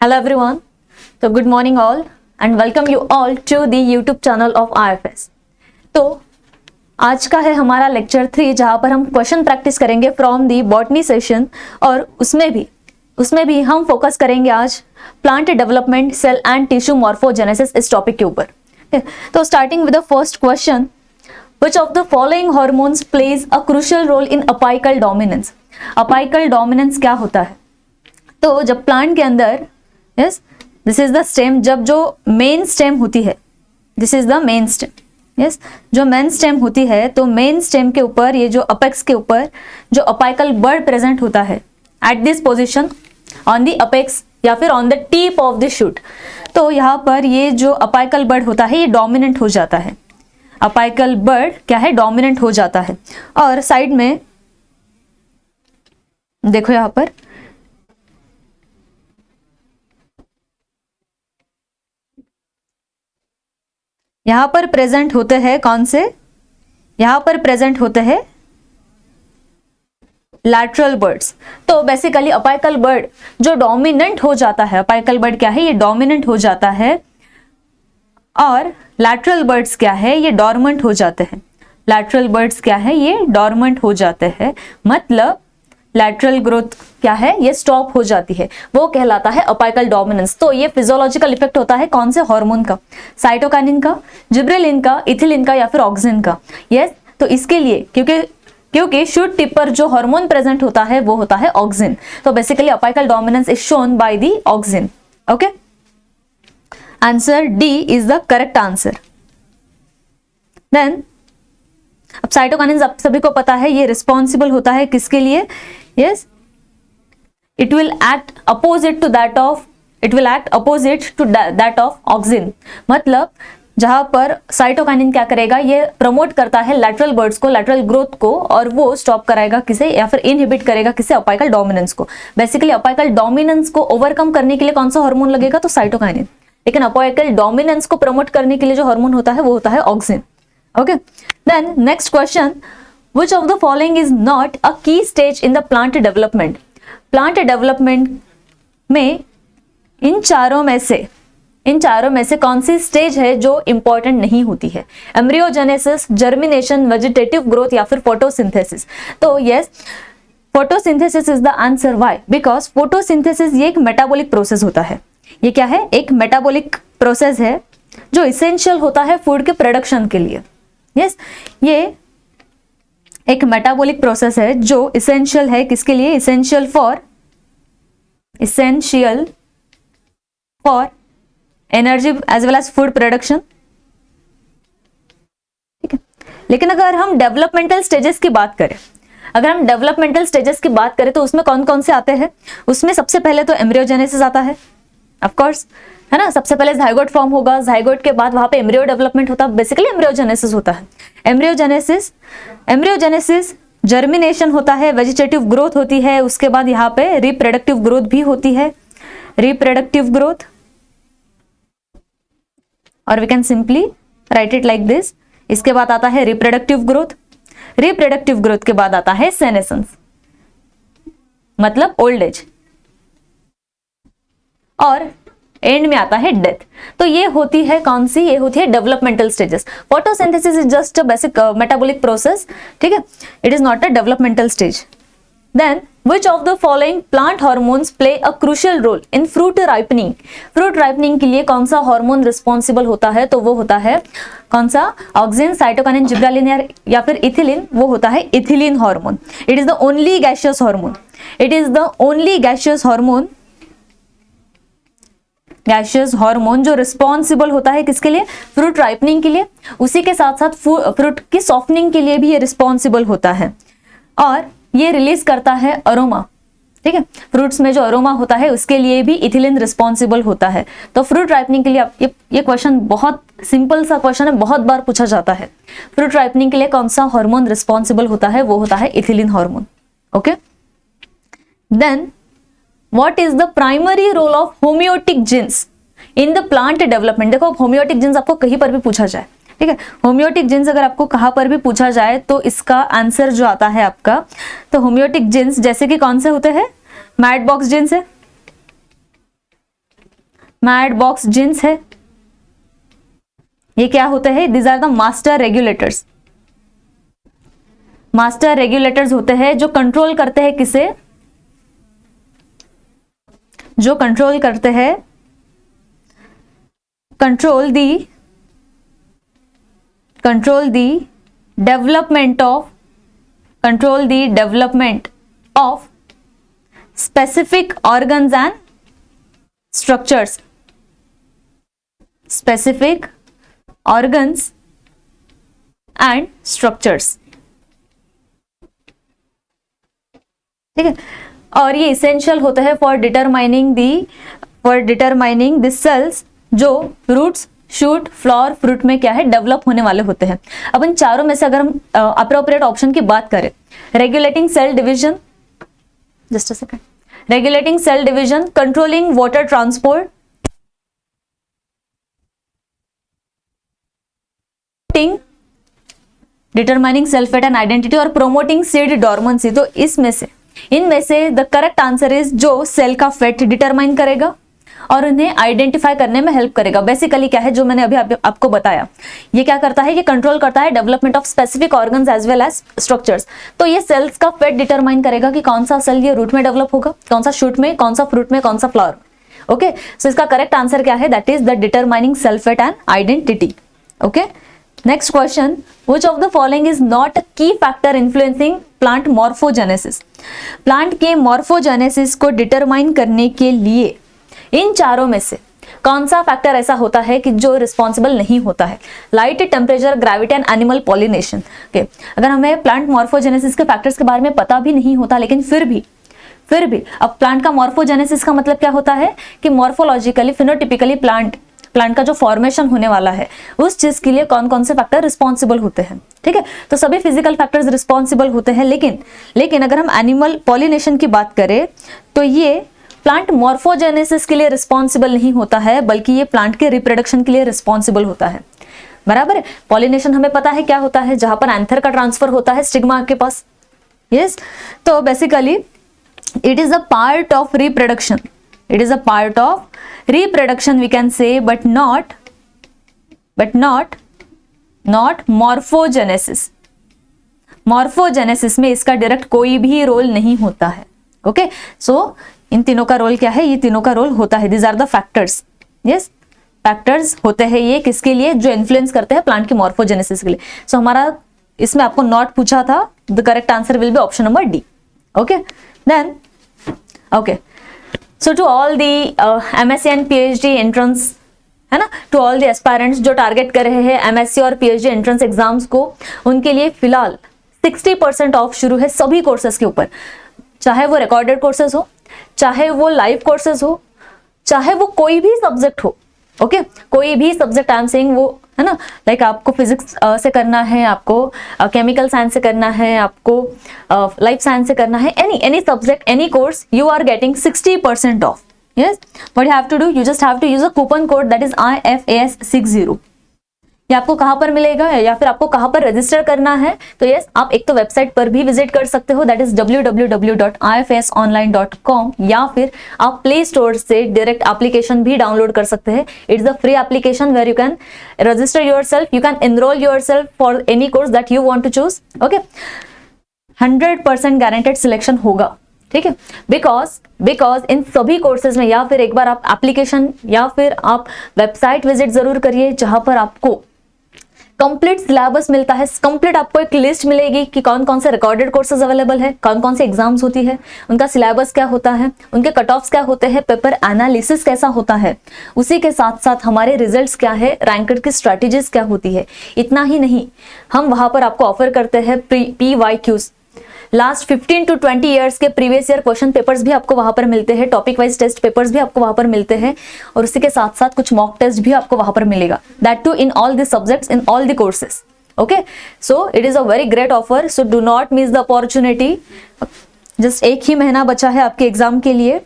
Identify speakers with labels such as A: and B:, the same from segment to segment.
A: Hello everyone. So good morning all and welcome you all to the YouTube channel of IFS. तो आज का है हमारा lecture 3 जहाँ पर हम क्वेश्चन प्रैक्टिस करेंगे फ्रॉम दी बॉटनी सेशन और उसमें भी हम फोकस करेंगे आज plant development cell and tissue morphogenesis इस टॉपिक के ऊपर. तो starting with the first question, which of the following hormones plays a crucial role in apical dominance? Apical dominance क्या होता है? तो जब प्लांट के अंदर yes this is the stem, जब जो मेन स्टेम होती है, this is the main stem, yes जो मेन स्टेम होती है, तो मेन स्टेम के ऊपर ये जो अपेक्स के ऊपर जो अपाइकल बर्ड प्रेजेंट होता है at this position on the apex या फिर on the tip of the shoot, तो यहाँ पर ये जो अपाइकल बर्ड होता है ये डोमिनेंट हो जाता है. अपाइकल बर्ड क्या है? डोमिनेंट हो जाता है. और साइड में देखो यहां पर प्रेजेंट होते हैं कौन से? यहां पर प्रेजेंट होते हैं लैटरल बर्ड्स. तो बेसिकली अपाइकल बर्ड जो डोमिनेंट हो जाता है, अपाइकल बर्ड क्या है? ये डोमिनेंट हो जाता है. और लैटरल बर्ड्स क्या है? ये डॉर्मेंट हो जाते हैं. लैटरल बर्ड्स क्या है? ये डॉर्मेंट हो जाते हैं. मतलब लैटरल ग्रोथ क्या है? ये स्टॉप हो जाती है. वो कहलाता है अपाइकल डोमिनेंस. तो ये फिजियोलॉजिकल इफेक्ट होता है कौन से हार्मोन का? साइटोकाइनिन का, जिब्रेलिन का, इथिलीन का या फिर ऑक्सिन का. यस, तो इसके लिए क्योंकि शूट टिप पर जो हार्मोन प्रेजेंट होता है वो होता है ऑक्सिन. तो basically apical dominance is shown by the auxin. Okay, answer D is the correct answer. Then अब साइटोकाइनिन आप सभी को पता है ये रिस्पॉन्सिबल होता है किसके लिए? Yes, it will act opposite to that of auxin. मतलब जहां पर साइटोकाइनिन क्या करेगा? ये प्रमोट करता है लैटरल बर्ड्स को, लैटरल ग्रोथ को, और वो स्टॉप कराएगा किसे या फिर इनहिबिट करेगा किसे? अपाइकल डोमिनेंस को. बेसिकली अपाइकल डोमिनेंस को ओवरकम करने के लिए कौन सा हार्मोन लगेगा? तो साइटोकाइनिन. लेकिन अपाइकल डोमिनेंस को प्रमोट करने के लिए जो हार्मोन होता है वो होता है auxin. Okay, then next question, which of the following is not a key stage in the plant development? Plant development में इन चारों में से कौन सी स्टेज है जो इंपॉर्टेंट नहीं होती है? एम्ब्रियोजेनेसिस, जर्मिनेशन, वेजिटेटिव ग्रोथ या फिर फोटोसिंथेसिस. तो yes, photosynthesis is the answer. Why? Because photosynthesis ये एक मेटाबॉलिक प्रोसेस होता है. ये क्या है? एक मेटाबॉलिक प्रोसेस है जो इसेंशियल होता है फूड के प्रोडक्शन के लिए. यस, ये एक मेटाबॉलिक प्रोसेस है जो इसेंशियल है किसके लिए? Essential for energy as well as food production. ठीक है, लेकिन अगर हम डेवलपमेंटल स्टेजेस की बात करें तो उसमें कौन कौन से आते हैं? उसमें सबसे पहले तो एम्ब्रियोजेनेसिस आता है, ऑफ कोर्स, है ना. सबसे पहले जाइगोट फॉर्म होगा, जाइगोट के बाद वहां पे एम्ब्रियो डेवलपमेंट होता है. बेसिकली एम्ब्रियोजेनेसिस होता है. एम्ब्रियोजेनेसिस, जर्मिनेशन होता है, वेजिटेटिव ग्रोथ होती है, उसके बाद यहाँ पे रिप्रोडक्टिव ग्रोथ भी होती है. रिप्रोडक्टिव ग्रोथ, और we can simply write it like this. इसके बाद आता है रिप्रोडक्टिव ग्रोथ. रिप्रोडक्टिव ग्रोथ के बाद आता है सेनेसेंस, मतलब ओल्ड एज, और एंड में आता है डेथ. तो ये होती है कौन सी? ये होती है developmental stages. Photosynthesis is just a basic metabolic process. ठीक है, it is not a developmental stage. Then which of the following plant hormones play a crucial role in fruit ripening? Fruit ripening के लिए कौन सा hormone responsible होता है? तो वो होता है कौन सा? ऑक्सिन, साइटोकाइनिन, जिब्रेलिन या फिर इथिलीन. वो होता है ethylene hormone. It is the only gaseous hormone जो रिस्पॉन्सिबल होता है किसके लिए? फ्रूट राइपनिंग के लिए. उसी के साथ साथ फ्रूट की सॉफ्टनिंग के लिए भी ये रिस्पॉन्सिबल होता है, और ये रिलीज करता है अरोमा. ठीक है, फ्रूट्स में जो अरोमा होता है उसके लिए भी इथिलीन रिस्पॉन्सिबल होता है. तो फ्रूट राइपनिंग के लिए ये क्वेश्चन बहुत सिंपल सा क्वेश्चन है, बहुत बार पूछा जाता है. फ्रूट राइपनिंग के लिए कौन सा हार्मोन रिस्पॉन्सिबल होता है? वो होता है ethylene hormone. Okay, then What is the primary role of homeotic genes in the plant development? देखो, होम्योटिक जीन्स आपको कहीं पर भी पूछा जाए, ठीक है, होम्योटिक जीन्स अगर आपको कहां पर भी पूछा जाए तो इसका आंसर जो आता है आपका, तो होम्योटिक जीन्स जैसे कि कौन से होते हैं? मैड बॉक्स जीन्स है, मैड बॉक्स जीन्स है। ये क्या होते हैं? These are the master regulators. Master regulators होते हैं जो कंट्रोल करते हैं किसे? जो कंट्रोल करते हैं, control the development of specific organs and structures, specific organs and structures। ठीक है, और ये इसेंशियल होता है फॉर डिटरमाइनिंग द सेल्स जो रूट्स, शूट, फ्लावर, फ्रूट में क्या है? डेवलप होने वाले होते हैं। अब इन चारों में से अगर हम अप्रोप्रिएट ऑप्शन की बात करें, regulating cell division, just a second, regulating cell division, controlling water transport, determining cell fate and identity और promoting seed dormancy। तो इनमें से द करेक्ट आंसर इज जो सेल का फेट डिटरमाइन करेगा और उन्हें आइडेंटिफाई करने में हेल्प करेगा। बेसिकली क्या है जो मैंने अभी आपको बताया, ये क्या करता है? ये कंट्रोल करता है development of specific organs as well as structures. तो ये सेल्स का फेट डिटरमाइन करेगा कि कौन सा सेल ये रूट में डेवलप होगा, कौन सा शूट में, कौन सा फ्रूट में, कौन सा फ्लावर। ओके, सो इसका करेक्ट आंसर क्या है? That is the determining cell fate and identity. Okay, next question, which of the following is not a key factor influencing plant morphogenesis? Plant के मॉर्फोजेनेसिस को डिटरमाइन करने के लिए इन चारों में से कौन सा फैक्टर ऐसा होता है कि जो रिस्पॉन्सिबल नहीं होता है? Light, temperature, gravity and animal pollination. Okay, अगर हमें प्लांट मॉर्फोजेनेसिस के फैक्टर्स के बारे में पता भी नहीं होता, लेकिन फिर भी अब प्लांट का मॉर्फोजेनेसिस का मतलब क्या होता है कि मॉर्फोलॉजिकली, फिनोटिपिकली प्लांट का जो फॉर्मेशन होने वाला है उस चीज के लिए कौन कौन से फैक्टर रिस्पॉन्सिबल होते हैं। ठीक है, तो सभी फिजिकल फैक्टर्स रिस्पॉन्सिबल होते हैं, लेकिन अगर हम एनिमल पॉलिनेशन की बात करें तो ये प्लांट मॉर्फोजेनेसिस के लिए रिस्पॉन्सिबल नहीं होता है, बल्कि ये प्लांट के रिप्रोडक्शन के लिए रिस्पॉन्सिबल होता है। बराबर है। पॉलिनेशन हमें पता है क्या होता है, जहां पर एंथर का ट्रांसफर होता है स्टिग्मा के पास। यस, तो basically it is a part of reproduction, we can say, but not morphogenesis. Morphogenesis में इसका डायरेक्ट कोई भी रोल नहीं होता है। ओके, सो इन तीनों का रोल क्या है? ये तीनों का रोल होता है। These are the factors. Yes, factors होते हैं ये किसके लिए? जो इन्फ्लुएंस करते हैं प्लांट की मॉर्फोजेनेसिस के लिए। सो हमारा इसमें आपको नॉट पूछा था, the correct answer will be option number D. Okay, then okay, so to all the MSc and PhD entrance, है ना, टू ऑल द एस्पायरेंट्स जो टारगेट कर रहे हैं एमएससी और पीएचडी एंट्रेंस एग्जाम्स को, उनके लिए फिलहाल 60% ऑफ शुरू है सभी कोर्सेज के ऊपर, चाहे वो रिकॉर्डेड कोर्सेज हो, चाहे वो लाइव कोर्सेज हो, चाहे वो कोई भी सब्जेक्ट हो। ओके, कोई भी सब्जेक्ट, आई एम सेइंग वो, है ना, लाइक आपको फिजिक्स से करना है, आपको केमिकल साइंस से करना है, आपको लाइफ साइंस से करना है, any subject, any course, you are getting 60% off. Yes, what you have to do, you just have to use a coupon code that is IFAS60। ये आपको कहां पर मिलेगा या फिर आपको कहां पर रजिस्टर करना है? तो यस, आप एक तो वेबसाइट पर भी विजिट कर सकते हो, दैट इज www.ifasonline.com, या फिर आप प्ले स्टोर से डायरेक्ट एप्लीकेशन भी डाउनलोड कर सकते हैं। It's a free application where you can register yourself, you can enrol yourself for any course that you want to choose. Okay, 100% guaranteed selection होगा। ठीक है, बिकॉज इन सभी courses में, या फिर एक बार आप एप्लीकेशन या फिर आप वेबसाइट विजिट जरूर करिए, जहां पर आपको कंप्लीट सिलेबस मिलता है। कंप्लीट आपको एक लिस्ट मिलेगी कि कौन कौन से रिकॉर्डेड कोर्सेज अवेलेबल है, कौन कौन से एग्जाम्स होती है, उनका सिलेबस क्या होता है, उनके कट ऑफ्स क्या होते हैं, पेपर एनालिसिस कैसा होता है, उसी के साथ साथ हमारे रिजल्ट्स क्या है, रैंकर की स्ट्रैटेजीज क्या होती है। इतना ही नहीं, हम वहां पर आपको ऑफर करते हैं PYQs, लास्ट 15 to 20 ईयर्स के प्रीवियस ईयर क्वेश्चन पेपर्स भी आपको वहां पर मिलते हैं, टॉपिक वाइज टेस्ट पेपर्स भी आपको वहां पर मिलते हैं, और उसी के साथ साथ कुछ मॉक टेस्ट भी आपको वहां पर मिलेगा, that too in all the subjects, in all the courses. Okay, so it is a very great offer, so do not miss the opportunity. Just एक ही महीना बचा है आपके एग्जाम के लिए।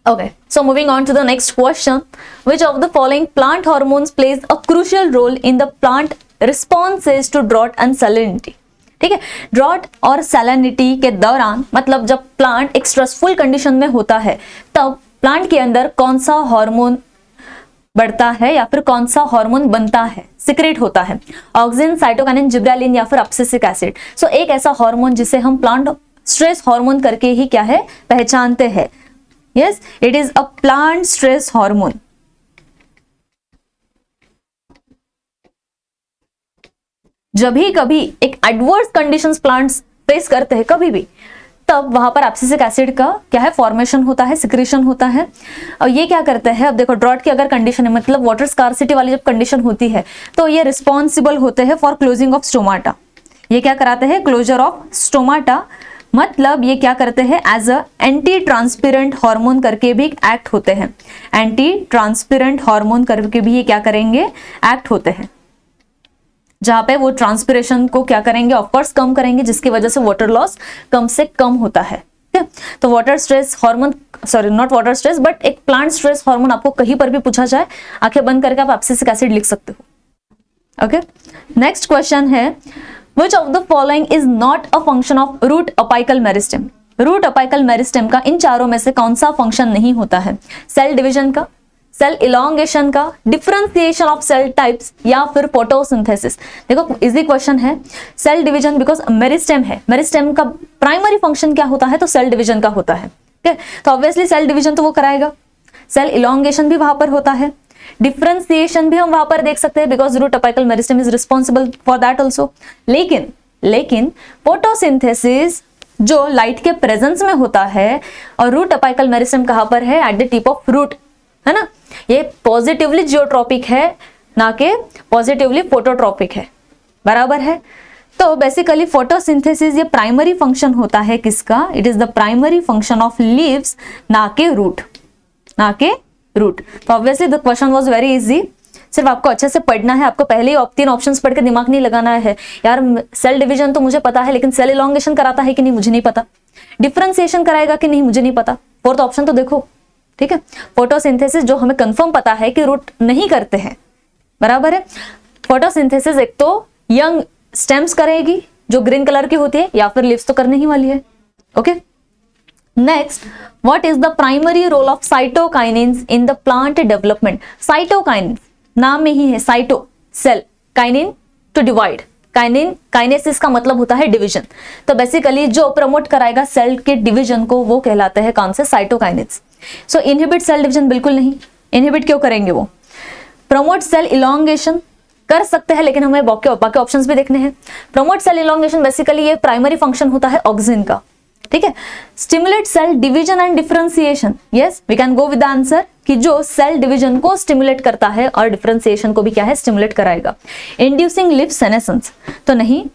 A: Okay, so moving on to the next question, which of the following plant hormones plays a crucial role in the plant responses to drought and salinity? ठीक है, ड्रॉट और सैलिनिटी के दौरान, मतलब जब प्लांट एक स्ट्रेसफुल कंडीशन में होता है, तब प्लांट के अंदर कौन सा हार्मोन बढ़ता है या फिर कौन सा हार्मोन बनता है, सिक्रेट होता है? ऑक्सिन, साइटोकाइनिन, जिब्रेलिन या फिर एब्सिसिक एसिड। सो एक ऐसा हार्मोन जिसे हम प्लांट स्ट्रेस हार्मोन करके ही क्या है, पहचानते हैं। Yes, it is a plant stress hormone. जब भी कभी एक एडवर्स कंडीशंस प्लांट्स फेस करते हैं कभी भी, तब वहां पर एब्सिसिक एसिड का क्या है, फॉर्मेशन होता है, सिक्रेशन होता है। और ये क्या करता है, अब देखो ड्रॉट की अगर कंडीशन है, मतलब वाटर स्कार्सिटी वाली जब कंडीशन होती है, तो ये रिस्पॉन्सिबल होते हैं फॉर क्लोजिंग ऑफ स्टोमाटा। ये क्या कराते हैं, क्लोजर ऑफ स्टोमाटा। मतलब ये क्या करते हैं, as a anti transparent hormone करके भी एक्ट होते हैं। एंटी ट्रांसपेरेंट हार्मोन करके भी ये क्या करेंगे, एक्ट होते हैं, जहां पे वो ट्रांसपिरेशन को क्या करेंगे, ऑफकोर्स कम करेंगे, जिसकी वजह से वाटर लॉस कम से कम होता है। ठीक है, तो water stress hormone, sorry not water stress but एक प्लांट स्ट्रेस हार्मोन आपको कहीं पर भी पूछा जाए, आंखें बंद करके आप एब्सिसिक एसिड लिख सकते हो। ओके, नेक्स्ट क्वेश्चन है, which of the following is not a function of root apical meristem. Root apical meristem का इन चारों में से कौन सा फंक्शन नहीं होता है? सेल डिवीजन का, सेल इलोंगेशन का, डिफरेंशिएशन ऑफ सेल टाइप्स या फिर फोटोसिंथेसिस। देखो इजी क्वेश्चन है, सेल डिवीजन बिकॉज मेरिस्टेम है, मेरिस्टेम का प्राइमरी फंक्शन क्या होता है, तो सेल डिवीजन का होता है। ठीक है, तो ऑब्वियसली सेल डिवीजन तो वो कराएगा, सेल इलोंगेशन भी वहां पर होता है, डिफरेंशिएशन भी हम वहां पर देख सकते हैं because root apical meristem is responsible for that also. लेकिन फोटोसिंथेसिस जो लाइट के प्रेजेंस में होता है, और रूट अपाइकल मेरिस्टेम कहां पर है, at the tip of root, है ना। ये पॉजिटिवली जियोट्रॉपिक है, ना कि पॉजिटिवली फोटोट्रॉपिक है, बराबर है। तो बेसिकली फोटोसिंथेसिस ये प्राइमरी फंक्शन होता है किसका, it is the primary function of leaves, ना के रूट, ना के रूट। तो obviously the question was very easy, सिर्फ आपको अच्छे से पढ़ना है, आपको पहले ही 3 ऑप्शंस पढ़ के दिमाग नहीं लगाना है यार, सेल डिवीजन तो मुझे पता है लेकिन सेल इलोंगेशन कराता है कि नहीं मुझे नहीं पता, डिफरेंशिएशन कराएगा कि नहीं मुझे नहीं पता। 4th ऑप्शन तो देखो, ठीक है। फोटोसिंथेसिस जो हमें कंफर्म पता है कि रूट नहीं करते हैं, बराबर है। फोटोसिंथेसिस एक तो यंग स्टेम्स करेगी जो ग्रीन कलर की होती है, या फिर लीव्स तो करने ही वाली है। Okay, next, what is the primary role of cytokinins in the plant development. Cytokinin नाम में ही है, cyto cell, kinin to divide, kinin kinesis का मतलब होता है डिवीजन। तो बेसिकली जो प्रमोट कराएगा सेल के डिवीजन को वो कहलाते हैं कौन से, साइटोकाइनिन्स। सो इनहिबिट सेल डिवीजन बिल्कुल नहीं, इनहिबिट क्यों करेंगे वो। प्रमोट सेल इलोंगेशन कर सकते हैं, लेकिन हमें बाकी ऑप्शंस भी देखने हैं। प्रमोट सेल इलोंगेशन बेसिकली ये प्राइमरी फंक्शन होता है ऑक्सिन का, ठीक है। Stimulate cell division and differentiation, yes we can go with the answer कि जो सेल डिवीजन को स्टिमुलेट करता है और डिफरेंशिएशन को भी क्या है, स्टिमुलेट कराएगा। इंड्यूसिंग लीफ सेनेसेंस तो नहीं,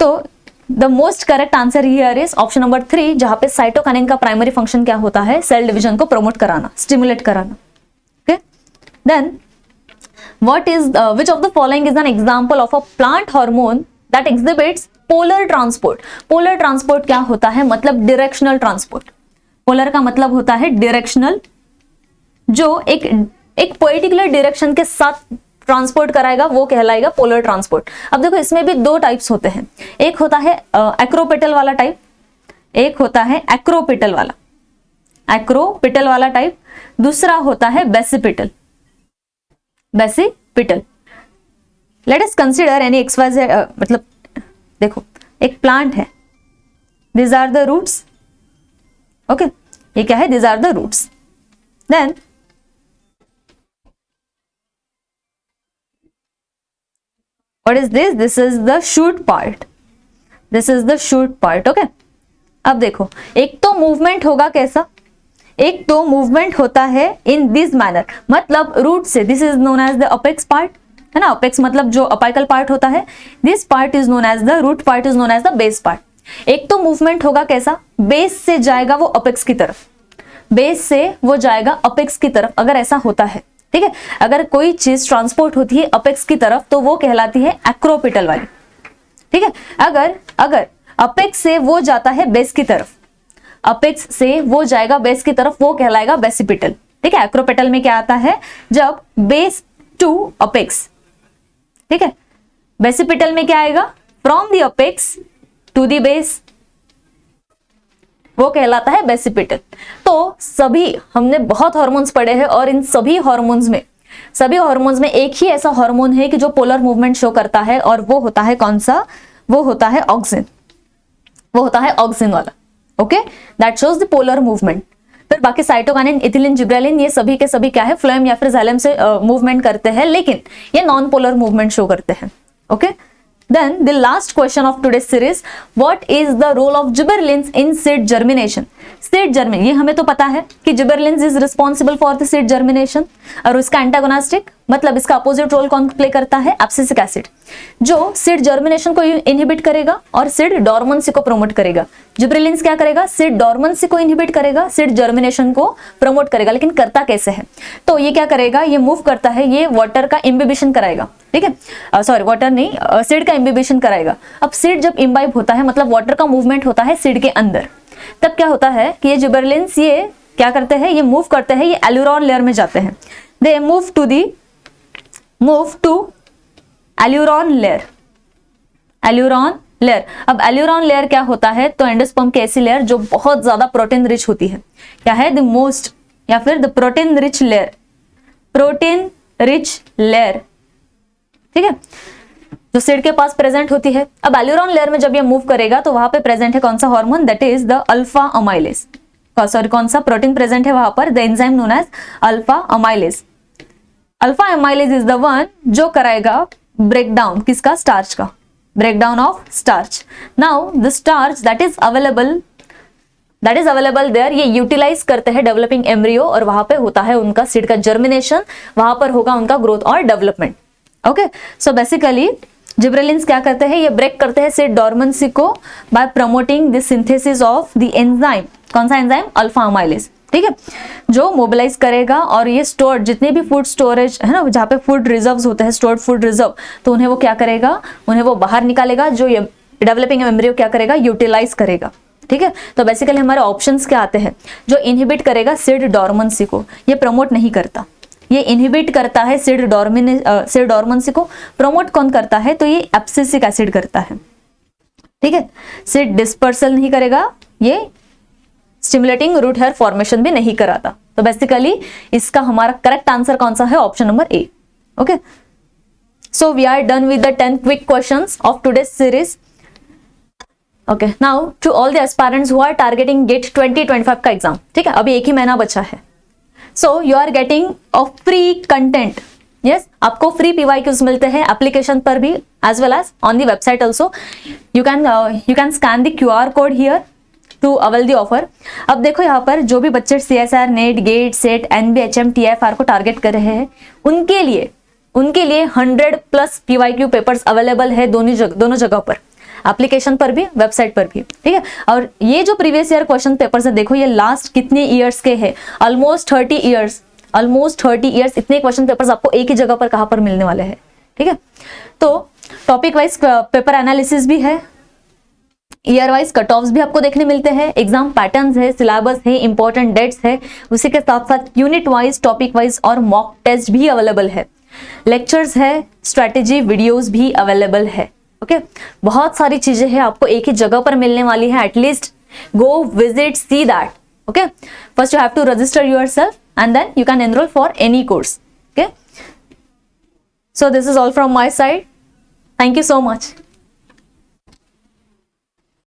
A: तो the most correct answer here is option number 3, जहां पे साइटोकाइनिन का प्राइमरी फंक्शन क्या होता है, सेल डिवीजन को प्रमोट कराना, स्टिमुलेट कराना। Okay, then what is which of the following is an example of a plant hormone that exhibits polar transport. Polar transport क्या होता है, मतलब डायरेक्शनल ट्रांसपोर्ट। पोलर का मतलब होता है डायरेक्शनल, जो एक पर्टिकुलर डायरेक्शन के साथ ट्रांसपोर्ट कराएगा वो कहलाएगा पोलर ट्रांसपोर्ट। अब देखो इसमें भी 2 टाइप्स होते हैं, एक होता है एक्रोपेटल वाला टाइप, एक होता है एक्रोपिटल वाला टाइप, दूसरा होता है basipetal. Let us consider any XYZ, मतलब देखो एक प्लांट है, these are the roots, okay ये क्या है, these are the roots, then what is this, this is the shoot part, okay। अब देखो एक तो मूवमेंट होगा कैसा, एक तो मूवमेंट होता है इन दिस मैनर, मतलब रूट से, this is known as the apex part, है ना। अपेक्स मतलब जो अपाइकल पार्ट होता है, this part is known as the root, part is known as the base part. एक तो मूवमेंट होगा कैसा, बेस से जाएगा वो अपेक्स की तरफ, बेस से वो जाएगा अपेक्स की तरफ, अगर ऐसा होता है, ठीक है। अगर कोई चीज ट्रांसपोर्ट होती है अपेक्स की तरफ तो वो कहलाती है एक्रोपिटल वाली, ठीक है। अगर अपेक्स से वो जाता है बेस की तरफ, अपेक्स से वो जाएगा बेस की तरफ, वो कहलाएगा बेसिपिटल, ठीक है। एक्रोपिटल में क्या आता है, जब बेस टू अपेक्स, ठीक है। बेसिपिटल में क्या आएगा, from the apex to the base, वो कहलाता है बेसिपिटल। तो सभी हमने बहुत हार्मोन्स पढ़े हैं और इन सभी हार्मोन्स में सभी हार्मोन्स में एक ही ऐसा हार्मोन है कि जो पोलर मूवमेंट शो करता है, और वो होता है कौन सा? वो होता है ऑक्सिन, वो होता है ऑक्सिन वाला। Okay, that shows the polar movement. फिर बाकी साइटोकाइनिन, इथिलीन, जिब्रेलिन, ये सभी के सभी क्या है? फ्लोएम या फिर जाइलम से मूवमेंट करते हैं, लेकिन ये नॉन पोलर मूवमेंट शो करते हैं। Okay, then the last question of today's series, what is the role of gibberellins in seed germination? seed germination, ये हमें तो पता है कि gibberellins is responsible for the seed germination, और उसका एंटागोनास्टिक मतलब इसका अपोजिट रोल कौन प्ले करता है? एब्सिसिक एसिड, जो सीड जर्मिनेशन को इनहिबिट करेगा और सीड डॉर्मेंसी को प्रमोट करेगा। जिब्रेलिन्स क्या करेगा? सीड डॉर्मेंसी को इनहिबिट करेगा, सीड जर्मिनेशन को प्रमोट करेगा। लेकिन करता कैसे है? तो ये क्या करेगा? ये मूव करता है, ये वाटर का इम्बिबिशन कराएगा, ठीक है, सॉरी वाटर नहीं, सीड का इम्बिबिशन कराएगा। अब सीड जब इम्बाइब होता है मतलब वाटर का मूवमेंट होता है सीड के अंदर, तब क्या होता है कि ये जिब्रेलिन्स ये क्या करते हैं? ये मूव करते हैं, ये एल्यूरॉन लेयर में जाते हैं। They move to aleurone layer, aleurone layer. अब एल्यूरॉन लेयर क्या होता है? तो एंडोस्पर्म की ऐसी लेयर जो बहुत ज्यादा प्रोटीन रिच होती है। क्या है? द मोस्ट या फिर the protein rich layer, protein rich layer, ठीक है, जो सीड के पास प्रेजेंट होती है। अब एल्यूरॉन लेयर में जब ये मूव करेगा तो वहां पे प्रेजेंट है कौन सा hormone? That is the alpha amylase, sorry कौन सा प्रोटीन प्रेजेंट है वहां पर? The enzyme known as alpha amylase. Alpha amylase is the one जो कराएगा ब्रेकडाउन किसका? स्टार्च का, breakdown of starch. Now the starch that is available there, ये यूटिलाइज करते हैं डेवलपिंग एम्ब्रियो, और वहां पे होता है उनका सीड का जर्मिनेशन, वहां पर होगा उनका ग्रोथ और development. Okay, so basically gibberellins क्या करते हैं? ये ब्रेक करते हैं सीड डॉर्मेंसी को bye promoting the synthesis of the enzyme. कौन सा एंजाइम? अल्फा अमाइलेज, ठीक है, जो मोबिलाइज करेगा और ये स्टोर्ड जितने भी फूड स्टोरेज है ना, जहाँ पे फूड रिजर्व्स होते हैं, स्टोर्ड फूड रिजर्व, तो उन्हें वो क्या करेगा? उन्हें वो बाहर निकालेगा, जो ये डेवलपिंग एम्ब्रियो क्या करेगा? यूटिलाइज करेगा, ठीक है। तो बेसिकली हमारे ऑप्शंस क्या आते हैं? जो इनहिबिट करेगा सीड डॉर्मेंसी को, ये प्रमोट नहीं करता, ये इनहिबिट करता है सीड डॉर्मेंसी को। प्रमोट कौन करता है? तो ये एब्सिसिक एसिड करता है, ठीक है। सीड डिस्पर्सल नहीं करेगा, ये स्टिमुलेटिंग रूट हेयर फॉर्मेशन भी नहीं कराता। तो बेसिकली इसका हमारा करेक्ट आंसर कौन सा है? Option number A. Okay, so we are done with the 10 quick questions of today's series. Okay, now to all the aspirants who are targeting GATE 2025 का एग्जाम, ठीक है, अभी एक ही महीना बचा है। So you are getting a free content, yes, आपको फ्री PYQs मिलते हैं एप्लीकेशन पर भी as well as on the website also. You can scan the QR code here to avail the offer. अब देखो यहाँ पर जो भी बच्चे CSR, NET, GATE, SET, NB, HM, TIFR को टारगेट कर रहे हैं, उनके लिए 100+ PYQ पेपर्स अवेलेबल है दोनों जगह पर, एप्लीकेशन पर भी, वेबसाइट पर भी, ठीक है। और ये जो प्रीवियस ईयर क्वेश्चन पेपर्स है, देखो ये लास्ट कितने ईयर्स के हैं? ऑलमोस्ट 30 ईयर्स इतने क्वेश्चन पेपर्स आपको एक ही जगह पर कहां पर मिलने वाले हैं, ठीक है। तो टॉपिक वाइज पेपर एनालिसिस भी है, ईयर वाइज कट ऑफ्स भी आपको देखने मिलते हैं, एग्जाम पैटर्न्स है, सिलेबस है, इंपॉर्टेंट डेट्स है, उसी के साथ साथ यूनिट वाइज, टॉपिक वाइज और मॉक टेस्ट भी अवेलेबल है, लेक्चर्स है, स्ट्रेटेजी वीडियोस भी अवेलेबल है। ओके, बहुत सारी चीजें हैं आपको एक ही जगह पर मिलने वाली है। At least go visit, see that. Okay, first you have to register yourself and then you can enroll for any course. Okay, so this is all from my side. Thank you so much.